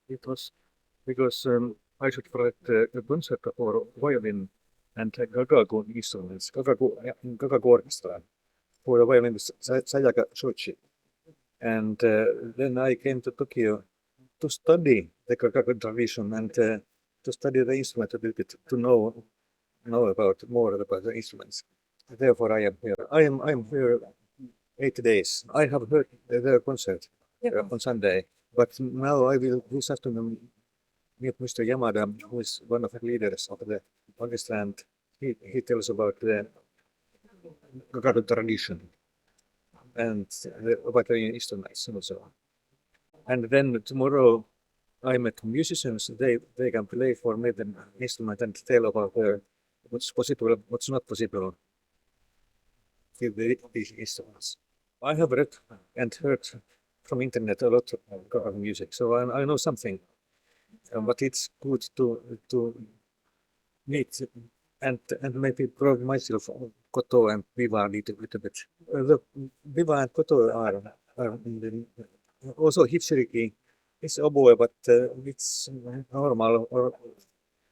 It was because I should write a concert for violin and gagago instruments, gagago orchestra for the violinist Sayaka Shoichi. And then I came to Tokyo to study the gagago tradition and to study the instrument a little bit, to know about more about the instruments. Therefore, I am here. I am here 8 days. I have heard their concert on Sunday, but now I will this afternoon meet Mr. Yamada, who is one of the leaders of the orchestra, and he tells about the Gagaru tradition and about the instruments also. And then tomorrow I met musicians. They can play for me the instrument and tell about what's possible, what's not possible with these instruments. I have read and heard from internet a lot of Gagaru music, so I know something. But it's good to meet and maybe prove myself Koto and Viva a little bit. The Viva and Koto are also Hitsiriki. It's oboe, but it's normal or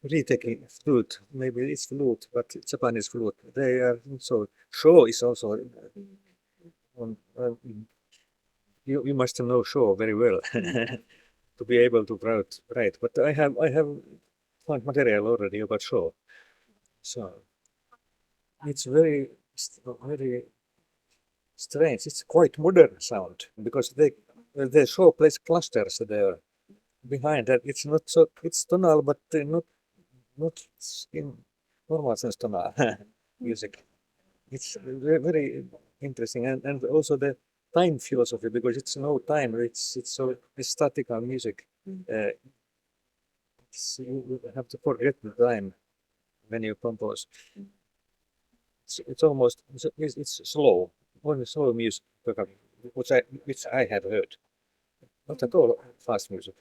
retake flute. Maybe it's flute, but Japanese flute. They are also Sho is also. You must know Sho very well to be able to write. But I have found material already about Sho. So it's very strange. It's quite modern sound because the show plays clusters there behind that. It's not so. It's tonal, but not in normal sense tonal music. It's very interesting, and also the time philosophy, because it's no time. It's so statical music. You have to forget the time when you compose. It's almost it's slow, only slow music, which I have heard, not at all fast music.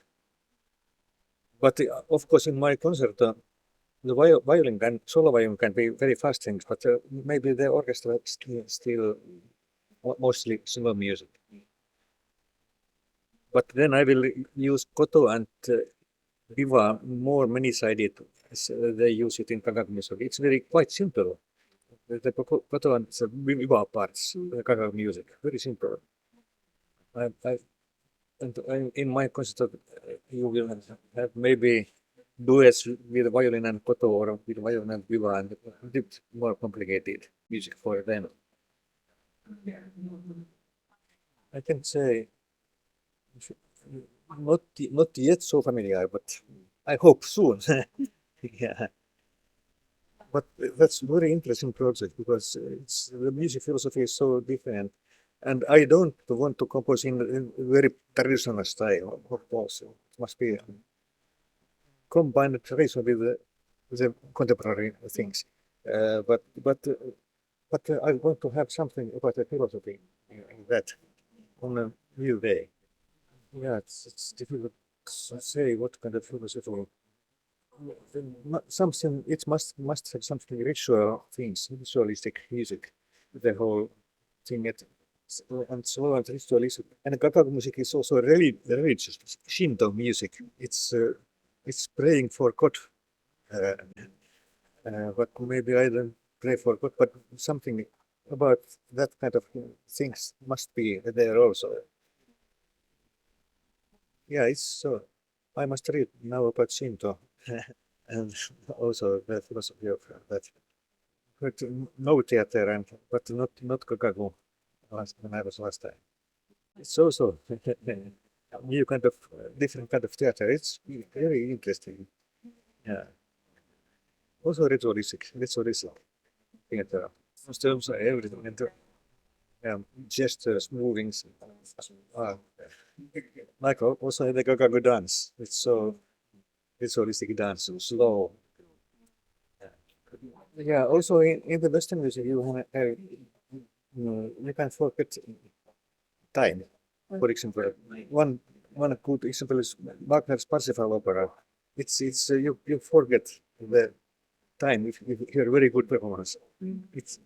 But of course, in my concert, the violin and solo violin can be very fast things, but maybe the orchestra still mostly slow music. But then I will use koto and viva more many-sided as they use it in Gagaku music. It's very quite simple. The koto and viva parts, the Gagaku music, very simple. In my concert, you will have maybe duets with violin and koto or with violin and viva, and a bit more complicated music for them. I can say not yet so familiar, but I hope soon. Yeah. But that's very interesting project because the music philosophy is so different, and I don't want to compose in very traditional style. Of course, it must be combined tradition with the contemporary things. But I want to have something about the philosophy in that on a new way. Yeah, it's difficult to say what kind of philosophy. Something it must have something ritual things, ritualistic music, the whole thing. And slow and ritualistic. And Gagaku music is also really religious Shinto music. It's praying for God. Uh, but maybe I don't pray for God, but something about that kind of things must be there also. Yeah, it's so. I must read now about Shinto and also the philosophy of that. But no theater and but not Gagaku when I was last time. It's also new kind of different kind of theater. It's very interesting. Yeah. Also ritualistic theater. Terms of everything and gestures, movings. Uh, like also the Gagaku dance. It's so ritualistic dance, so slow. Yeah. Also in the Western music, you can forget time. For example, one good example is Wagner's Parsifal opera. It's you forget the time if you hear very good performance. It's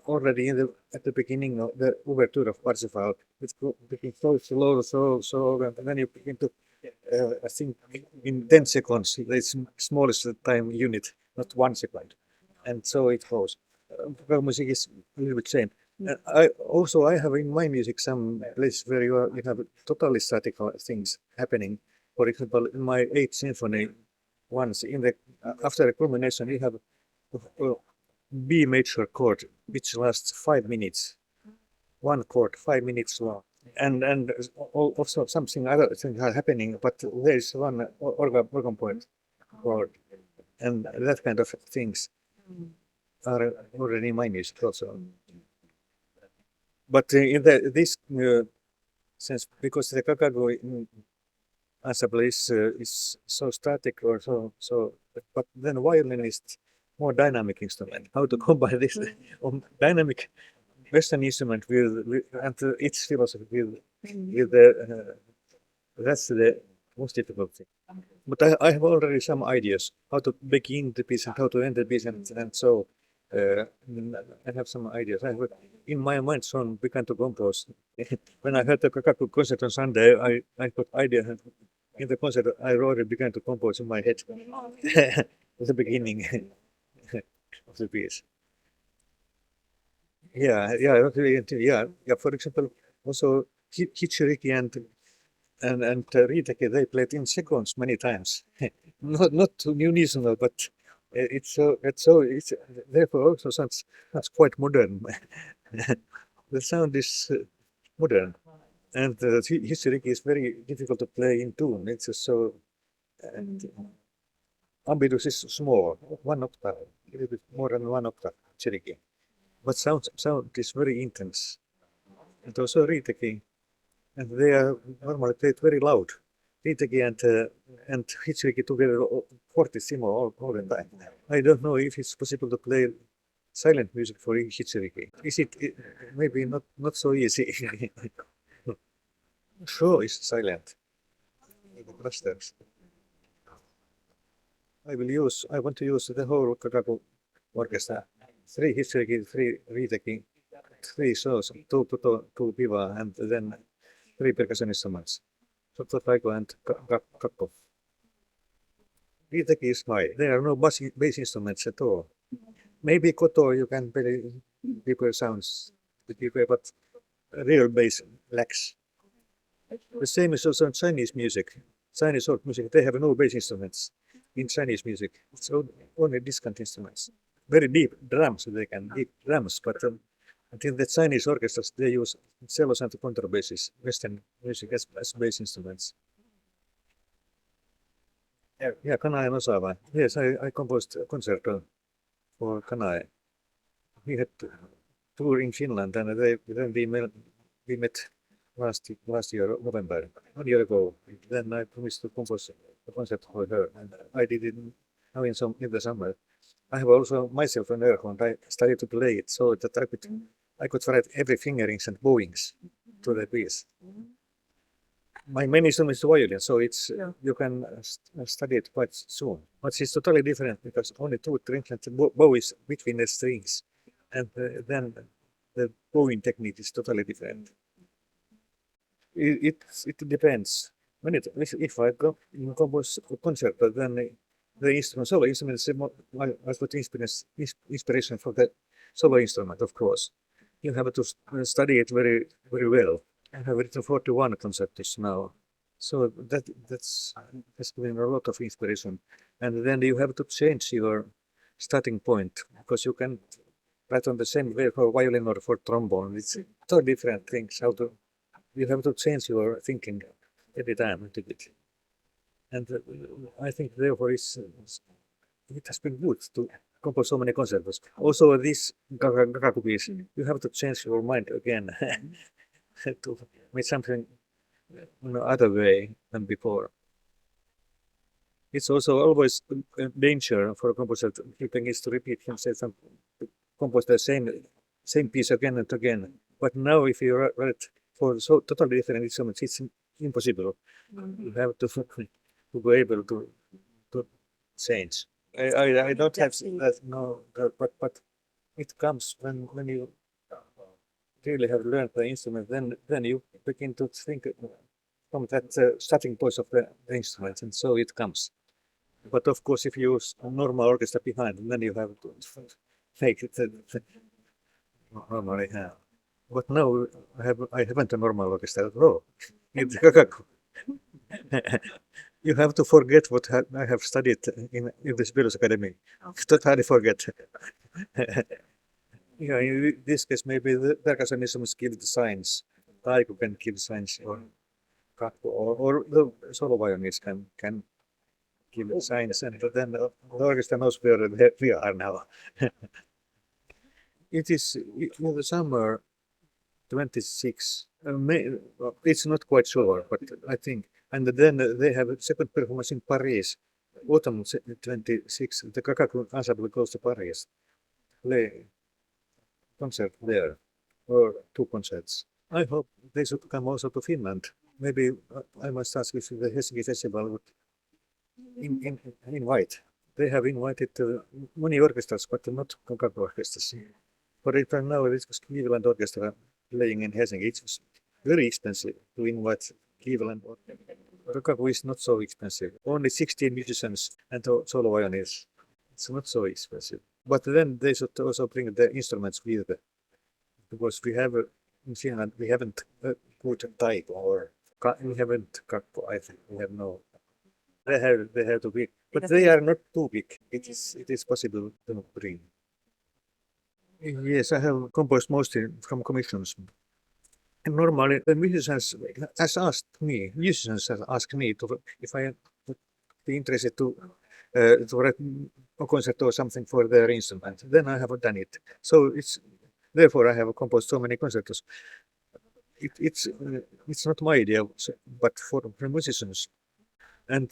already at the beginning of the overture of Parsifal. It's begin so slow, and then you begin to I think in 10 seconds, it's smallest time unit, not 1 second. And so it goes. Vocal music is a little bit same. I have in my music some places where you have totally statical things happening. For example, in my 8th symphony, once in the after the culmination, you have a B major chord which lasts 5 minutes. One chord, 5 minutes long, and also something other things are happening, but there is one organ point chord, and that kind of things are already in my music also. But in this sense, because the Kakago ensemble is so static or so, but then violin is more dynamic instrument. How to combine this dynamic Western instrument with and its philosophy with the that's the most difficult thing. But I have already some ideas how to begin the piece and how to end the piece, and so I have some ideas. I have in my mind soon began to compose. When I heard the Kakaku concert on Sunday, I got idea. In the concert, I already began to compose in my head at the beginning of the piece. Yeah. For example, also Hichiriki and Ritake, they played in seconds many times. not unisono, but it's therefore also sounds quite modern. The sound is modern, and Hichiriki is very difficult to play in tune. It's so and ambidus is small, 1 octave, a little bit more than 1 octave. Hichiriki. But sound is very intense. And also Riteki, and they are normally played very loud. Riteki and Hichiriki together fortissimo all the time. I don't know if it's possible to play silent music for Hichiriki. Is it maybe not so easy? Sure, it's silent. The clusters. I want to use the whole Kakaku orchestra. 3 Hichiriki, 3 Riteki, 3 shows, 2 piva, and then 3 percussion instruments. Soto, taiko, and kakko. Riteki is high. There are no bass instruments at all. Maybe koto you can play deeper sounds, but real bass lacks. The same is also in Chinese music. Chinese old music, they have no bass instruments in Chinese music. It's only discant instruments. Very deep drums, deep drums, but I think the Chinese orchestras, they use cellos and contrabasses, Western music as bass instruments. Yeah, Kanae Nosava. Yes, I composed a concerto for Kanae. We had tour in Finland, and then we met last year, November, 1 year ago. Then I promised to compose a concert for her, and I did it now in the summer. I have also myself an air horn. I started to play it so that I could write every fingerings and bowings to the piece. My main instrument is violin, so it's you can study it quite soon. But it's totally different because only 2 strings and bow is between the strings, and then the bowing technique is totally different. It depends. If I compose a concerto, then the solo instrument is I got inspiration for the solo instrument, of course. You have to study it very well. I have written 41 concertos now, so that's given a lot of inspiration. And then you have to change your starting point because you can write on the same way for violin or for trombone. It's two different things. You have to change your thinking every time a bit. And I think therefore it has been good to compose so many concertos. Also, this Gagaku piece, you have to change your mind again to make something in other way than before. It's also always a danger for a composer keeping is to repeat himself and compose the same piece again and again. But now, if you write for so totally different instruments, it's impossible. You have to be able to change. I don't have that no, but it comes when you really have learned the instrument. Then you begin to think that starting point of the instrument, and so it comes. But of course, if you use a normal orchestra behind, then you have to make it normally have. But now I haven't a normal orchestra at all. It's kakaku. You have to forget what I have studied in this Bills Academy. Totally forget. Yeah, in this case, maybe the percussionism give the signs. Taiko can give signs, or or the solo violinist can give signs, and then the orchestra knows where we are now. It is in the summer 26. It's not quite sure, but I think. And then they have a second performance in Paris, autumn 26. The Kakaku ensemble goes to Paris, play concert there, or two concerts. I hope they should come also to Finland. Maybe I must ask if the Helsinki Festival would invite. They have invited many orchestras, but not Kakaku orchestras. For example, now this was Cleveland Orchestra playing in Helsinki. It was very expensive to invite Cleveland. Kakaku is not so expensive. Only 16 musicians and solo violinists. It's not so expensive. But then they should also bring the instruments with them. Because we have in Finland, we haven't good taiko, or we haven't kakko, I think. We have no. They have to be, but they are not too big. It is possible to bring. Yes, I have composed mostly from commissions. And normally, the musicians has asked me if I would be interested to write a concert or something for their instrument. Then I have done it. So therefore I have composed so many concertos. It's not my idea, but for musicians. And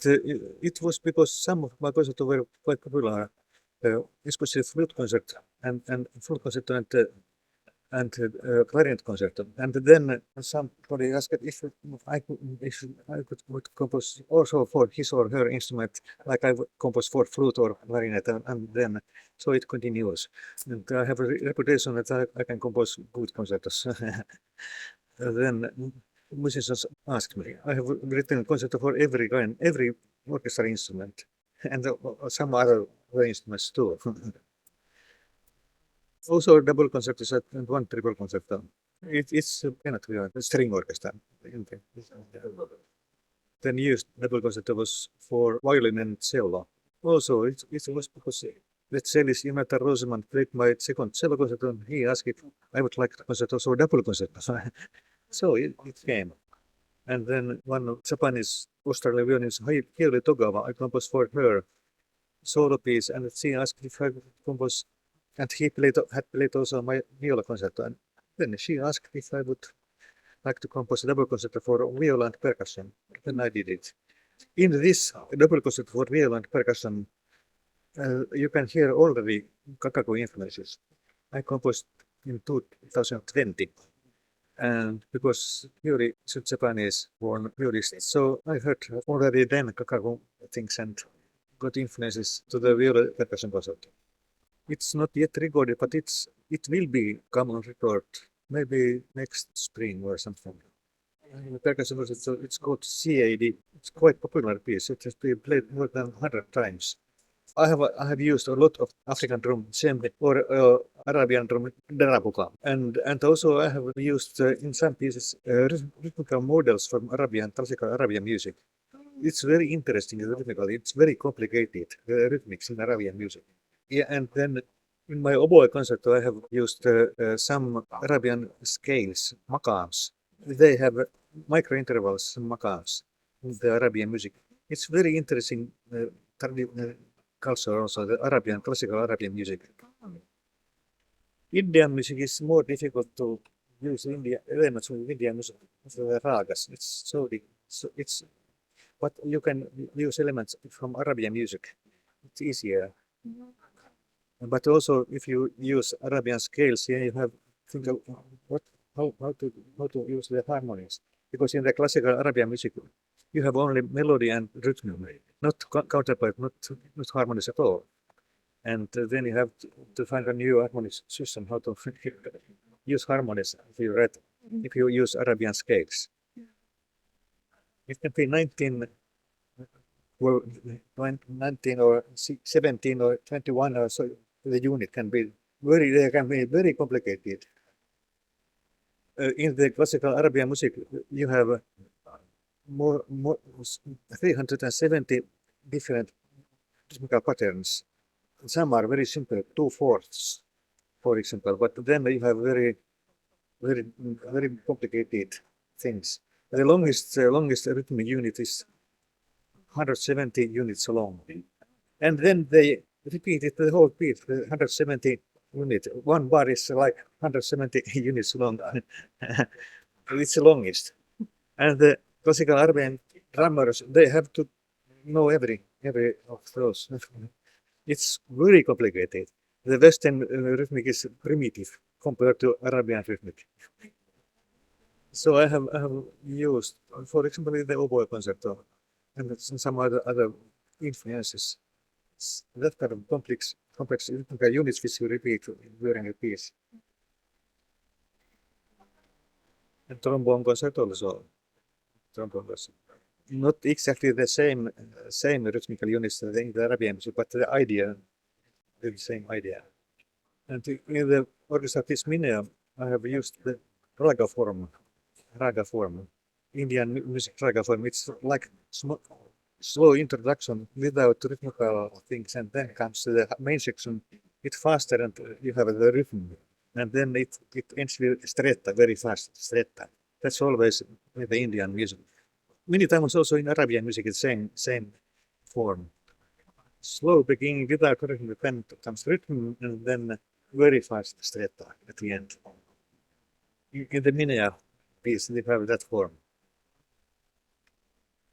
it was because some of my concerts were quite popular, especially flute concert and flute concert and clarinet concert. And then somebody asked if I would compose also for his or her instrument, like I would compose for flute or clarinet, and then so it continues. And I have a reputation that I can compose good concertos. Then musicians asked me. I have written concerto for every kind, every orchestra instrument, and some other instruments too. Also, double concertos and one triple concerto. It's cannot be a string orchestra. The newest double concerto was for violin and cello. Also, it was because the cellist Jonathan Roseman played my second cello concerto, and he asked if I would like the concerto also double concerto. So it came. And then one Japanese Australian violinist, Hiyori Togawa, I composed for her solo piece, and she asked if I could compose, and he had played also my viola concerto, and then she asked if I would like to compose a double concerto for viola and percussion. Then I did it. In this double concerto for viola and percussion, you can hear already Kakaku influences. I composed in 2020. And because Yuri is a Japanese born violist, so I heard already then Kakaku things and got influences to the viola percussion concert. It's not yet recorded, but it will be come on record maybe next spring or something. The percussion concert, so it's called CAD. It's quite popular piece. It has been played more than 100 times. I have used a lot of African drum, djembe, or Arabian drum, darabuka, and also I have used in some pieces rhythmical models from classical Arabian music. It's very interesting rhythmically. It's very complicated rhythmics in Arabian music. Yeah, and then in my oboe concerto, I have used some Arabian scales, maqams. They have micro intervals, maqams, in the Arabian music. It's very interesting culture also, the classical Arabian music. Indian music is more difficult to use elements of Indian music, the ragas. It's but you can use elements from Arabian music. It's easier. But also, if you use Arabian scales, yeah, you have to think of how to use the harmonies. Because in the classical Arabian music, you have only melody and rhythm, not counterpoint, not harmonies at all. And then you have to find a new harmonic system, how to use harmonies if you use Arabian scales. It can be 19, well, 19 or 17 or 21 or so. The unit can be very complicated. In the classical Arabian music, you have more 370 different rhythmical patterns. Some are very simple, 2/4, for example, but then you have very complicated things. The longest rhythmic unit is 170 units long, and then they repeat it the whole beat, the 170 unit. One bar is like 170 units long. It's the longest, and the classical Arabian drummers, they have to know every of those. It's very complicated. The Western rhythmic is primitive compared to Arabian rhythmic. So I have used, for example, the oboe concerto and some other influences. That kind of complex rhythmical units which you repeat during a piece. And trombone concerto also. Not exactly the same rhythmical units in the Arabian music, but the idea, the same idea. And in the orchestra piece Minea, I have used the raga form, Indian music raga form. It's like slow introduction without rhythmical things, and then comes the main section. It's faster, and you have the rhythm, and then it ends with stretta, very fast stretta. That's always with the Indian music. Many times also in Arabian music, it's same form. Slow beginning without rhythm, then comes rhythm, and then very fast stretta at the end. In the Minea piece, they have that form.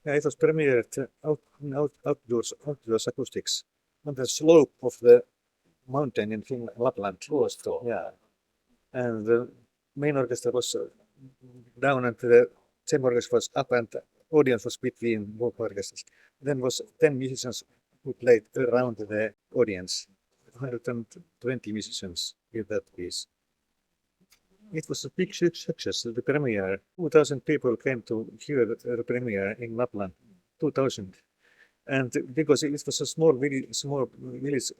Yeah, it was premiered outdoors acoustics on the slope of the mountain in Finland, Lapland. Luosto. Yeah, and the main orchestra was down, and the chamber orchestra was up, and the audience was between both orchestras. Then was 10 musicians who played around the audience. 120 musicians with that piece. It was a big success, the premiere. 2,000 people came to hear the premiere in Lapland. 2,000. And because it was a small village,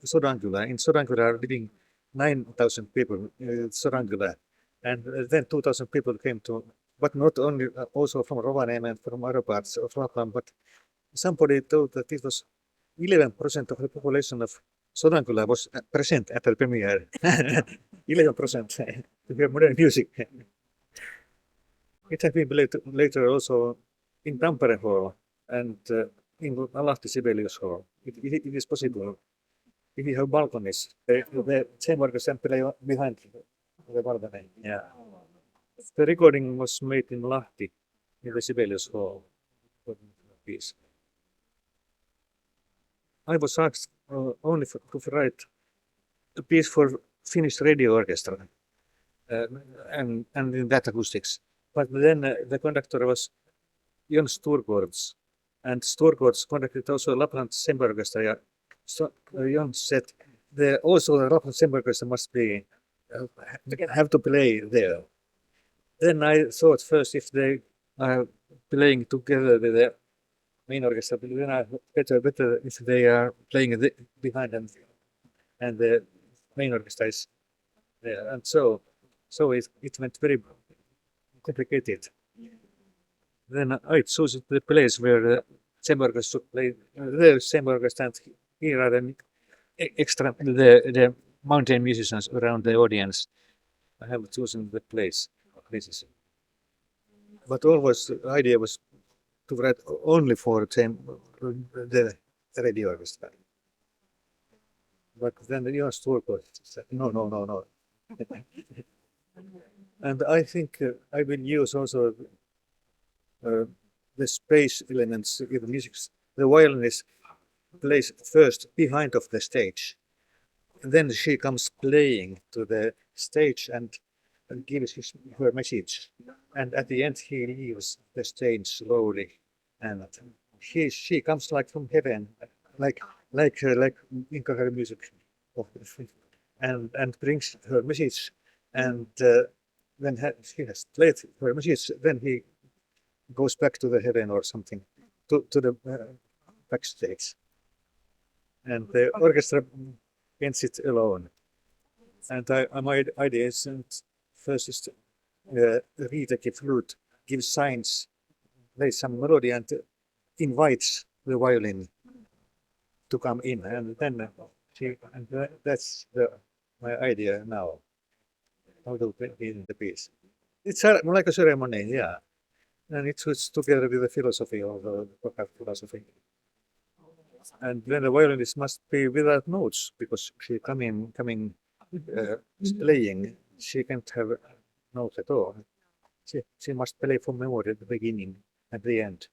Sodankylä. In Sodankylä are living 9,000 people, Sodankylä. And then 2,000 people came to, but not only, also from Rovaniemi and from other parts of Lapland, but somebody told that it was 11% of the population of Sodankylä was present at the premiere. 11% to hear modern music. It has been later also in Tampere Hall and in Lahti Sibelius Hall. It is possible if you have balconies. The chamber orchestra play behind the balcony. Yeah. The recording was made in Lahti in the Sibelius Hall. Piece. I was asked only to write a piece for Finnish radio orchestra and in that acoustics. But then the conductor was Jon Sturgårds, and Sturgårds conducted also Lapland Chamber Orchestra. So Jon said also the Lapland Chamber Orchestra must be have to play there. Then I thought first if they are playing together with the main orchestra, then I better if they are playing behind and the main orchestra is there. And so it went very complicated. Then I chose the place where the chamber orchestra should play. The chamber orchestra, and here are the extra the mountain musicians around the audience. I have chosen the places. But always the idea was to write only for the radio orchestra. But then Jon Sturgård said, no. And I think I will use also the space elements in the music. The violinist plays first behind of the stage. And then she comes playing to the stage and gives her message. And at the end he leaves the stage slowly. And she comes like from heaven, like in her music, and brings her message. And when she has played her message, then he goes back to the heaven or something, to the backstage. And the orchestra ends it alone. And my idea is first is to read the flute, give signs, play some melody, and invites the violin to come in. And then that's my idea now. How to begin the piece. It's like a ceremony, yeah. And it fits together with the philosophy of the philosophy. And then the violinist must be without notes because she coming playing. She can't have notes at all. She must play from memory at the beginning and the end.